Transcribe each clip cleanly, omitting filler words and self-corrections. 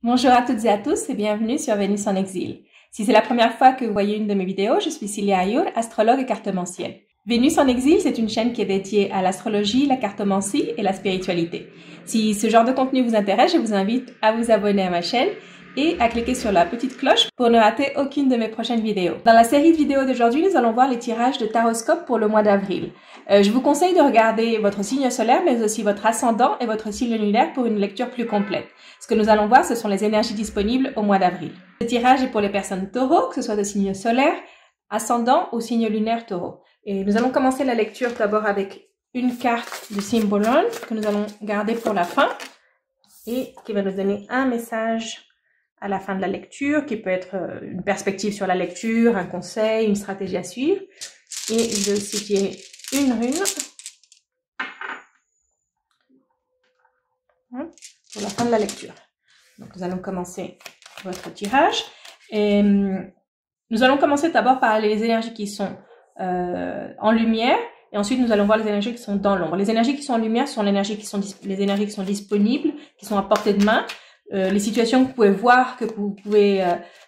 Bonjour à toutes et à tous et bienvenue sur Vénus en exil. Si c'est la première fois que vous voyez une de mes vidéos, je suis Cilia Ayur, astrologue et cartomancienne. Vénus en exil, c'est une chaîne qui est dédiée à l'astrologie, la cartomancie et la spiritualité. Si ce genre de contenu vous intéresse, je vous invite à vous abonner à ma chaîne et à cliquer sur la petite cloche pour ne rater aucune de mes prochaines vidéos. Dans la série de vidéos d'aujourd'hui, nous allons voir les tirages de taroscope pour le mois d'avril. Je vous conseille de regarder votre signe solaire, mais aussi votre ascendant et votre signe lunaire pour une lecture plus complète. Ce que nous allons voir, ce sont les énergies disponibles au mois d'avril. Ce tirage est pour les personnes taureaux, que ce soit de signe solaire, ascendant ou signe lunaire taureau. Et nous allons commencer la lecture d'abord avec une carte du Symbolon que nous allons garder pour la fin et qui va nous donner un message à la fin de la lecture, qui peut être une perspective sur la lecture, un conseil, une stratégie à suivre. Et je vais aussi tirer une rune pour la fin de la lecture. Donc nous allons commencer votre tirage. Et nous allons commencer d'abord par les énergies qui sont en lumière, et ensuite nous allons voir les énergies qui sont dans l'ombre. Les énergies qui sont en lumière sont les énergies qui sont disponibles, qui sont à portée de main. Les situations que vous pouvez voir, que vous pouvez,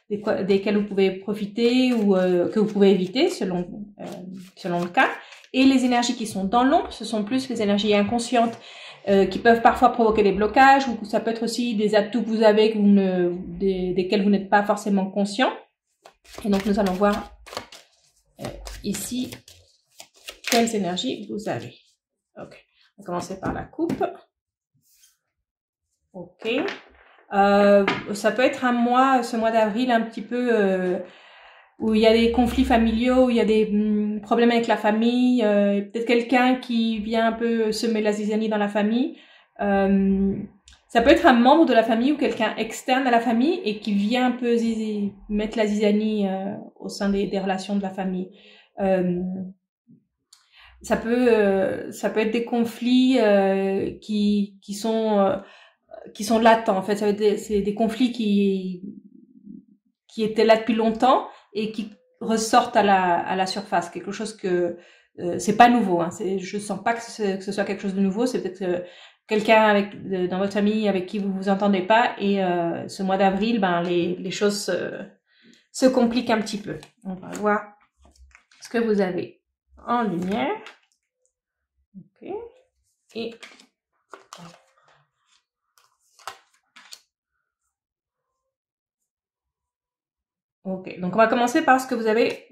desquelles vous pouvez profiter ou que vous pouvez éviter selon le cas. Et les énergies qui sont dans l'ombre, ce sont plus les énergies inconscientes qui peuvent parfois provoquer des blocages, ou ça peut être aussi des atouts que vous avez desquels vous n'êtes pas forcément conscient. Et donc nous allons voir ici quelles énergies vous avez. Ok, on va commencer par la coupe. Ok. Ça peut être un mois, ce mois d'avril, un petit peu où il y a des conflits familiaux, où il y a des problèmes avec la famille, peut-être quelqu'un qui vient un peu semer la zizanie dans la famille. Ça peut être un membre de la famille ou quelqu'un externe à la famille et qui vient un peu mettre la zizanie au sein des relations de la famille. Ça peut être des conflits qui sont latents. En fait, c'est des conflits qui étaient là depuis longtemps et qui ressortent à la surface. Quelque chose que c'est pas nouveau. Hein. Je sens pas que ce soit quelque chose de nouveau. C'est peut-être quelqu'un dans votre famille avec qui vous entendez pas, et ce mois d'avril, les choses se compliquent un petit peu. On va voir ce que vous avez en lumière. Ok. Et ok, donc on va commencer par ce que vous avez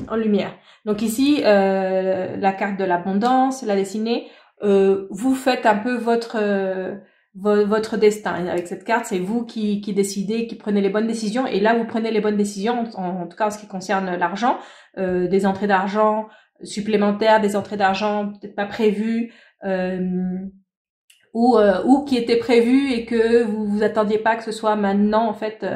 en lumière. Donc ici, la carte de l'abondance, la dessinée, vous faites un peu votre destin. Avec cette carte, c'est vous qui décidez, qui prenez les bonnes décisions. Et là, vous prenez les bonnes décisions, en tout cas en ce qui concerne l'argent, des entrées d'argent supplémentaires, des entrées d'argent peut-être pas prévues, ou qui étaient prévues et que vous attendiez pas que ce soit maintenant, en fait,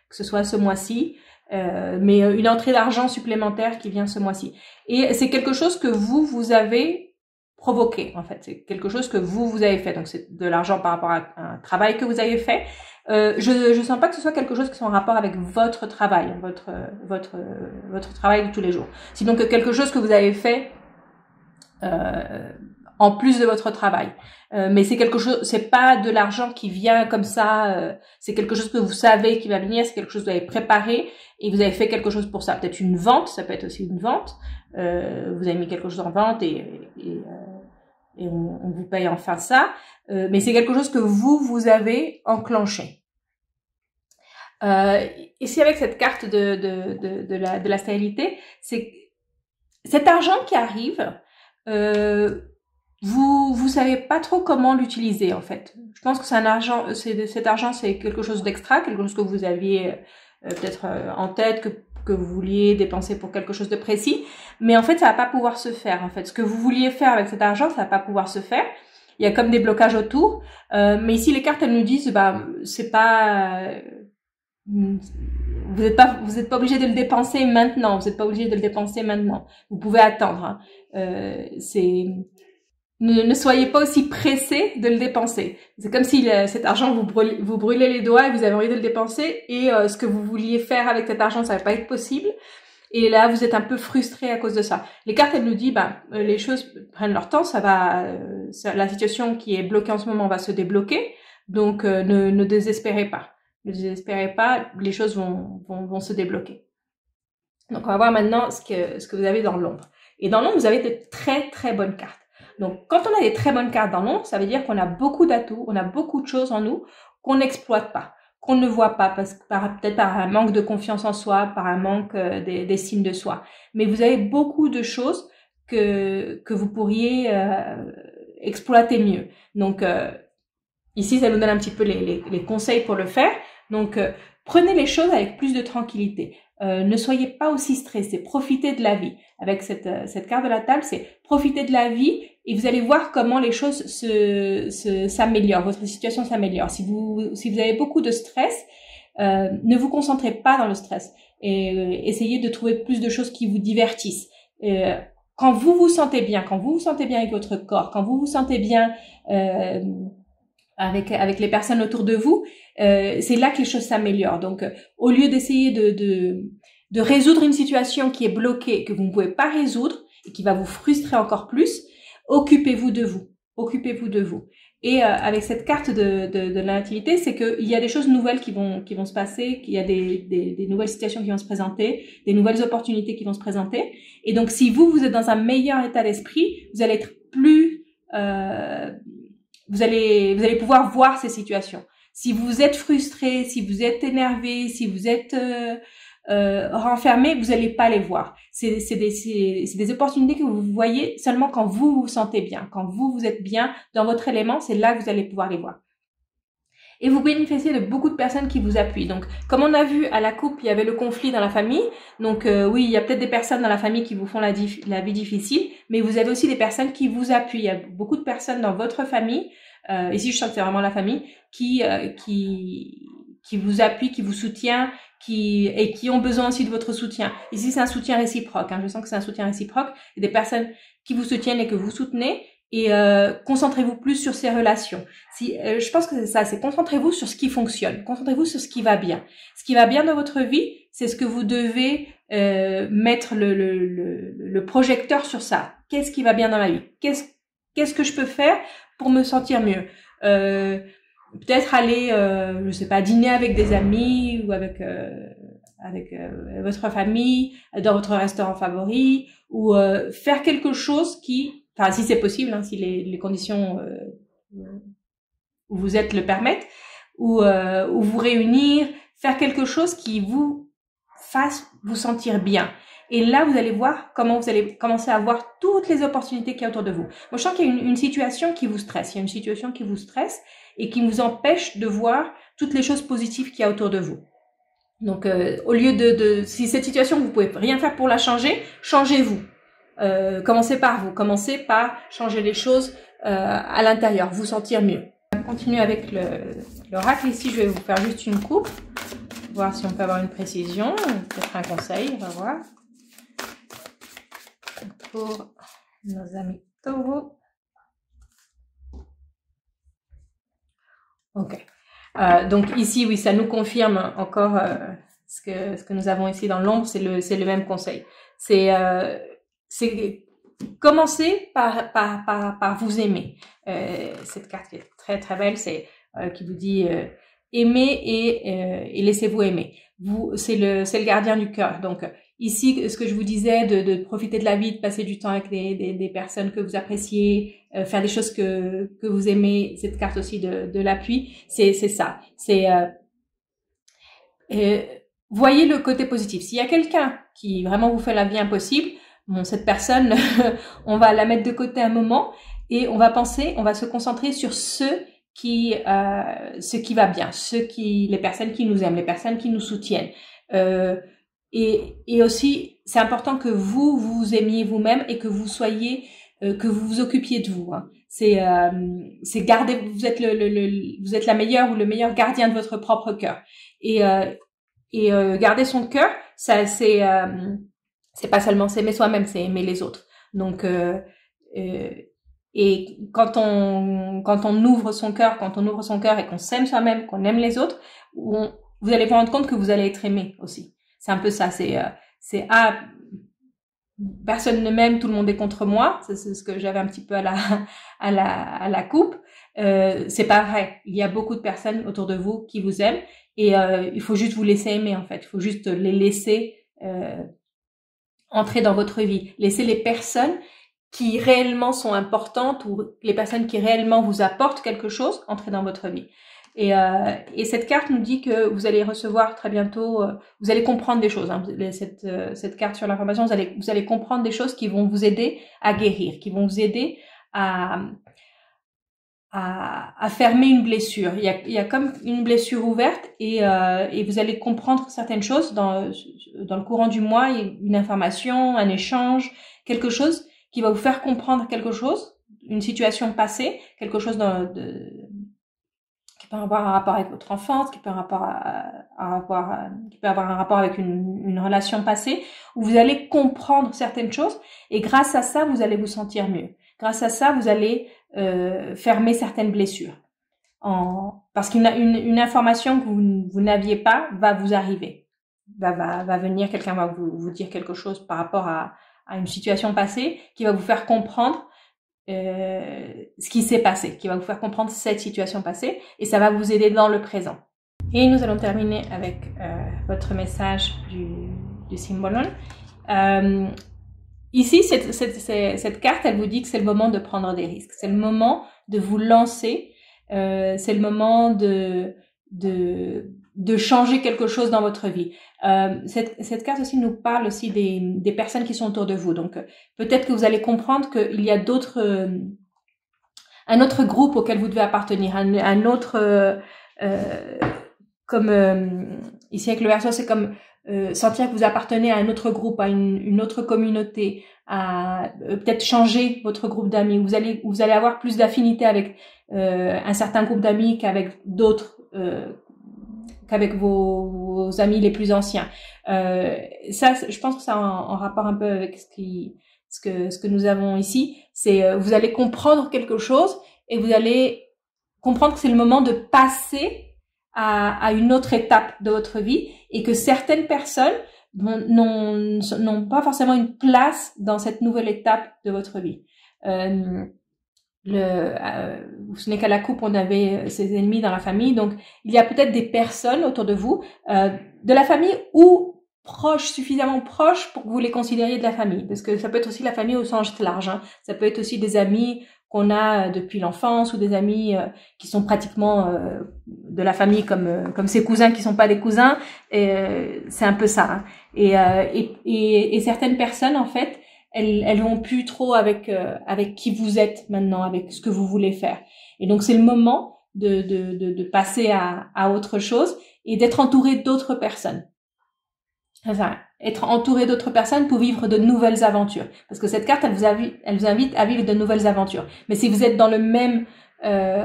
que ce soit ce mois-ci. Mais une entrée d'argent supplémentaire qui vient ce mois-ci. Et c'est quelque chose que vous avez provoqué, en fait. C'est quelque chose que vous avez fait. Donc c'est de l'argent par rapport à un travail que vous avez fait. Je sens pas que ce soit quelque chose qui soit en rapport avec votre travail, votre travail de tous les jours. Sinon que quelque chose que vous avez fait en plus de votre travail. Mais c'est quelque chose, c'est pas de l'argent qui vient comme ça, c'est quelque chose que vous savez qui va venir, c'est quelque chose que vous avez préparé et vous avez fait quelque chose pour ça. Peut-être une vente, ça peut être aussi une vente. Vous avez mis quelque chose en vente et on vous paye enfin ça. Mais c'est quelque chose que vous avez enclenché. Ici avec cette carte de la stabilité, c'est cet argent qui arrive, vous savez pas trop comment l'utiliser, en fait. Je pense que cet argent, c'est quelque chose d'extra, quelque chose que vous aviez peut-être en tête, que vous vouliez dépenser pour quelque chose de précis. Mais en fait, ça va pas pouvoir se faire, en fait. Ce que vous vouliez faire avec cet argent, ça va pas pouvoir se faire. Il y a comme des blocages autour. Mais ici, les cartes, elles nous disent, c'est pas, vous êtes pas obligé de le dépenser maintenant. Vous êtes pas obligé de le dépenser maintenant. Vous pouvez attendre. Hein. Ne soyez pas aussi pressé de le dépenser. C'est comme si cet argent vous brûlez les doigts et vous avez envie de le dépenser, et ce que vous vouliez faire avec cet argent, ça va pas être possible. Et là, vous êtes un peu frustré à cause de ça. Les cartes, elles nous disent, les choses prennent leur temps, la situation qui est bloquée en ce moment va se débloquer. Donc, ne désespérez pas. Ne désespérez pas, les choses vont se débloquer. Donc, on va voir maintenant ce que vous avez dans l'ombre. Et dans l'ombre, vous avez de très, très bonnes cartes. Donc, quand on a des très bonnes cartes dans l'ombre, ça veut dire qu'on a beaucoup d'atouts, on a beaucoup de choses en nous qu'on n'exploite pas, qu'on ne voit pas, peut-être par un manque de confiance en soi, par un manque d'estime de soi. Mais vous avez beaucoup de choses que vous pourriez exploiter mieux. Donc, ici, ça nous donne un petit peu les conseils pour le faire. Donc, prenez les choses avec plus de tranquillité. Ne soyez pas aussi stressés. Profitez de la vie. Avec cette carte de la table, c'est profiter de la vie et vous allez voir comment les choses s'améliorent. Votre situation s'améliore. Si vous avez beaucoup de stress, ne vous concentrez pas dans le stress et essayez de trouver plus de choses qui vous divertissent. Quand vous vous sentez bien, avec votre corps, quand vous vous sentez bien avec les personnes autour de vous, c'est là que les choses s'améliorent. Donc, au lieu d'essayer de résoudre une situation qui est bloquée, que vous ne pouvez pas résoudre et qui va vous frustrer encore plus, occupez-vous de vous. Occupez-vous de vous. Et avec cette carte de l'inactivité, c'est qu'il y a des choses nouvelles qui vont se passer, qu'il y a des nouvelles situations qui vont se présenter, des nouvelles opportunités qui vont se présenter. Et donc, si vous êtes dans un meilleur état d'esprit, vous allez être plus vous allez pouvoir voir ces situations. Si vous êtes frustré, si vous êtes énervé, si vous êtes renfermé, vous n'allez pas les voir. C'est des opportunités que vous voyez seulement quand vous vous sentez bien, quand vous êtes bien dans votre élément, c'est là que vous allez pouvoir les voir. Et vous bénéficiez de beaucoup de personnes qui vous appuient. Donc, comme on a vu à la coupe, il y avait le conflit dans la famille. Donc, oui, il y a peut-être des personnes dans la famille qui vous font la vie difficile, mais vous avez aussi des personnes qui vous appuient. Il y a beaucoup de personnes dans votre famille, ici je sens que c'est vraiment la famille, qui vous appuient, qui vous soutient, et qui ont besoin aussi de votre soutien. Ici, c'est un soutien réciproque. Je sens que c'est un soutien réciproque. Il y a des personnes qui vous soutiennent et que vous soutenez. Et concentrez-vous plus sur ces relations. Je pense que c'est ça, c'est concentrez-vous sur ce qui fonctionne, concentrez-vous sur ce qui va bien. Ce qui va bien dans votre vie, c'est ce que vous devez mettre le projecteur sur ça. Qu'est-ce qui va bien dans ma vie? Qu'est-ce que je peux faire pour me sentir mieux? Peut-être aller, je sais pas, dîner avec des amis ou avec votre famille, dans votre restaurant favori, ou faire quelque chose enfin, si c'est possible, si les conditions où vous êtes le permettent, ou vous réunir, faire quelque chose qui vous fasse vous sentir bien. Et là, vous allez voir comment vous allez commencer à voir toutes les opportunités qu'il y a autour de vous. Moi, je sens qu'il y a une situation qui vous stresse. Il y a une situation qui vous stresse et qui vous empêche de voir toutes les choses positives qu'il y a autour de vous. Donc, au lieu si cette situation, vous pouvez rien faire pour la changer, changez-vous. Commencez par vous. Commencez par changer les choses à l'intérieur, vous sentir mieux. On va continuer avec l'oracle. Ici, je vais vous faire juste une coupe, voir si on peut avoir une précision, peut-être un conseil, on va voir. Pour nos amis taureaux. Ok. Donc ici, oui, ça nous confirme encore ce que nous avons ici dans l'ombre, c'est le même conseil. C'est commencer par vous aimer. Cette carte qui est très très belle, c'est qui vous dit aimer et laissez-vous aimer. C'est le gardien du cœur. Donc ici, ce que je vous disais, de profiter de la vie, de passer du temps avec des personnes que vous appréciez, faire des choses que vous aimez. Cette carte aussi de l'appui, c'est ça. C'est voyez le côté positif. S'il y a quelqu'un qui vraiment vous fait la vie impossible, bon, cette personne, on va la mettre de côté un moment et on va se concentrer sur ce qui va bien, les personnes qui nous aiment, les personnes qui nous soutiennent. Et aussi, c'est important que vous vous aimiez vous-même et que vous soyez, que vous vous occupiez de vous. C'est garder, vous êtes la meilleure ou le meilleur gardien de votre propre cœur. Et garder son cœur, ça c'est pas seulement s'aimer soi-même, c'est aimer les autres. Donc et quand on ouvre son cœur et qu'on s'aime soi-même, qu'on aime les autres, vous allez vous rendre compte que vous allez être aimé aussi. C'est un peu ça, personne ne m'aime, tout le monde est contre moi. C'est ce que j'avais un petit peu à la coupe. c'est pas vrai. Il y a beaucoup de personnes autour de vous qui vous aiment et il faut juste vous laisser aimer en fait. Il faut juste les laisser entrer dans votre vie. Laissez les personnes qui réellement sont importantes ou les personnes qui réellement vous apportent quelque chose entrer dans votre vie. Et cette carte nous dit que vous allez recevoir très bientôt, vous allez comprendre des choses. Hein, cette carte sur l'information, vous allez comprendre des choses qui vont vous aider à guérir, qui vont vous aider à fermer une blessure. Il y a comme une blessure ouverte et vous allez comprendre certaines choses dans le courant du mois. Il y a une information, un échange, quelque chose qui va vous faire comprendre quelque chose, une situation passée, quelque chose qui peut avoir un rapport avec votre enfance, qui peut avoir un rapport avec une relation passée, où vous allez comprendre certaines choses et grâce à ça, vous allez vous sentir mieux. Grâce à ça, vous allez fermer certaines blessures. Parce qu'une information que vous n'aviez pas va vous arriver. Va venir, quelqu'un va vous dire quelque chose par rapport à une situation passée qui va vous faire comprendre ce qui s'est passé, qui va vous faire comprendre cette situation passée et ça va vous aider dans le présent. Et nous allons terminer avec votre message du Symbolon. Ici, cette carte, elle vous dit que c'est le moment de prendre des risques. C'est le moment de vous lancer. C'est le moment de changer quelque chose dans votre vie. Cette carte aussi nous parle aussi des personnes qui sont autour de vous. Donc, peut-être que vous allez comprendre qu'il y a un autre groupe auquel vous devez appartenir, un autre, ici avec le Verseau, c'est comme sentir que vous appartenez à un autre groupe, à une autre communauté, à peut-être changer votre groupe d'amis. Vous allez avoir plus d'affinité avec un certain groupe d'amis qu'avec d'autres, qu'avec vos amis les plus anciens. Ça, je pense que ça a en rapport un peu avec ce que nous avons ici. C'est vous allez comprendre quelque chose et vous allez comprendre que c'est le moment de passer à une autre étape de votre vie et que certaines personnes n'ont pas forcément une place dans cette nouvelle étape de votre vie. Vous vous souvenez qu'à la coupe, on avait ses ennemis dans la famille, donc il y a peut-être des personnes autour de vous, de la famille ou proches, suffisamment proches pour que vous les considériez de la famille, parce que ça peut être aussi la famille au sens large, hein. Ça peut être aussi des amis qu'on a depuis l'enfance ou des amis qui sont pratiquement de la famille comme ses cousins qui sont pas des cousins, et c'est un peu ça, hein. Et certaines personnes en fait, elles vont plus trop avec qui vous êtes maintenant, avec ce que vous voulez faire. Et donc c'est le moment de passer à autre chose et d'être entouré d'autres personnes. Enfin, être entouré d'autres personnes pour vivre de nouvelles aventures. Parce que cette carte, elle vous invite à vivre de nouvelles aventures. Mais si vous êtes dans le même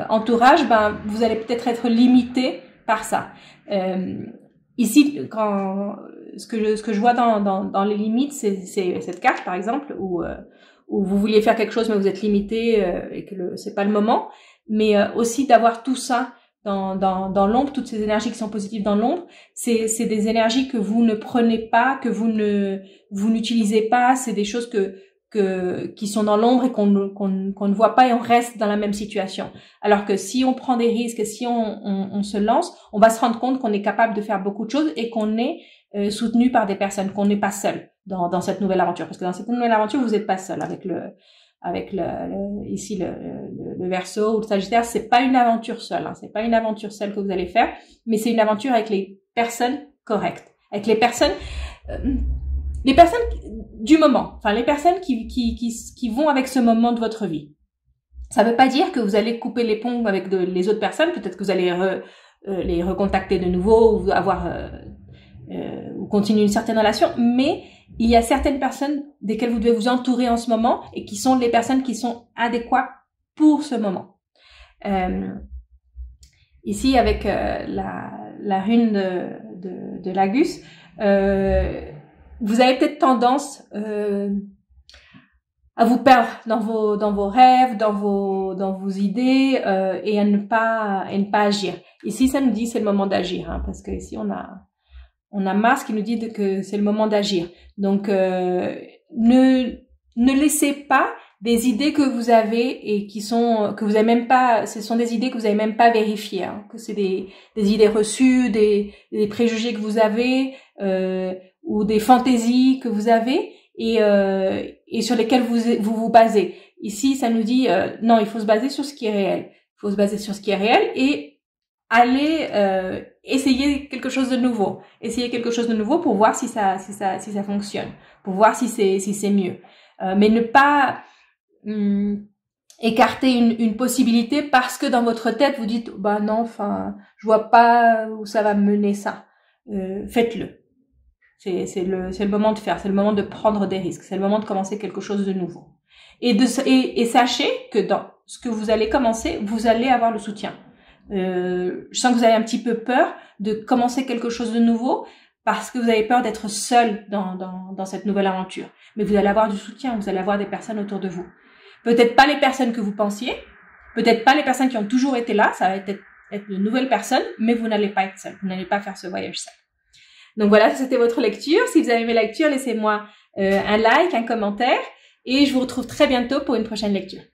entourage, ben vous allez peut-être être limité par ça. Ici, ce que je vois dans les limites, c'est cette carte par exemple où vous vouliez faire quelque chose mais vous êtes limité et que c'est pas le moment. Mais aussi d'avoir tout ça dans l'ombre, toutes ces énergies qui sont positives dans l'ombre, c'est des énergies que vous ne prenez pas, que vous n'utilisez pas, c'est des choses qui sont dans l'ombre et qu'on ne voit pas et on reste dans la même situation. Alors que si on prend des risques, si on se lance, on va se rendre compte qu'on est capable de faire beaucoup de choses et qu'on est soutenu par des personnes, qu'on n'est pas seul dans cette nouvelle aventure. Parce que dans cette nouvelle aventure, vous n'êtes pas seul avec ici le Verseau ou le Sagittaire, c'est pas une aventure seule, hein. C'est pas une aventure seule que vous allez faire, mais c'est une aventure avec les personnes correctes, avec les personnes du moment, enfin les personnes qui vont avec ce moment de votre vie. Ça veut pas dire que vous allez couper les ponts avec les autres personnes, peut-être que vous allez les recontacter de nouveau ou ou continuer une certaine relation, mais il y a certaines personnes desquelles vous devez vous entourer en ce moment et qui sont les personnes qui sont adéquates pour ce moment. Ici, avec la rune de l'Agus, vous avez peut-être tendance à vous perdre dans vos rêves, dans vos idées et à ne pas agir. Ici, ça nous dit c'est le moment d'agir, hein, parce que ici on a Mars qui nous dit que c'est le moment d'agir. Donc ne laissez pas des idées que vous avez et que vous avez même pas, ce sont des idées que vous avez même pas vérifiées, hein, que c'est des idées reçues, des préjugés que vous avez, ou des fantaisies que vous avez et sur lesquelles vous basez. Ici, ça nous dit non, il faut se baser sur ce qui est réel. Il faut se baser sur ce qui est réel et aller essayer quelque chose de nouveau. Essayer quelque chose de nouveau pour voir si ça fonctionne, pour voir si c'est mieux. Mais ne pas écarter une possibilité parce que dans votre tête vous dites bah non, enfin je vois pas où ça va mener ça. Faites-le. C'est le moment de faire, c'est le moment de prendre des risques, c'est le moment de commencer quelque chose de nouveau. Et sachez que dans ce que vous allez commencer, vous allez avoir le soutien. Je sens que vous avez un petit peu peur de commencer quelque chose de nouveau parce que vous avez peur d'être seul dans cette nouvelle aventure. Mais vous allez avoir du soutien, vous allez avoir des personnes autour de vous. Peut-être pas les personnes que vous pensiez, peut-être pas les personnes qui ont toujours été là, ça va être de nouvelles personnes, mais vous n'allez pas être seul, vous n'allez pas faire ce voyage seul. Donc voilà, c'était votre lecture. Si vous avez aimé la lecture, laissez-moi un like, un commentaire, et je vous retrouve très bientôt pour une prochaine lecture.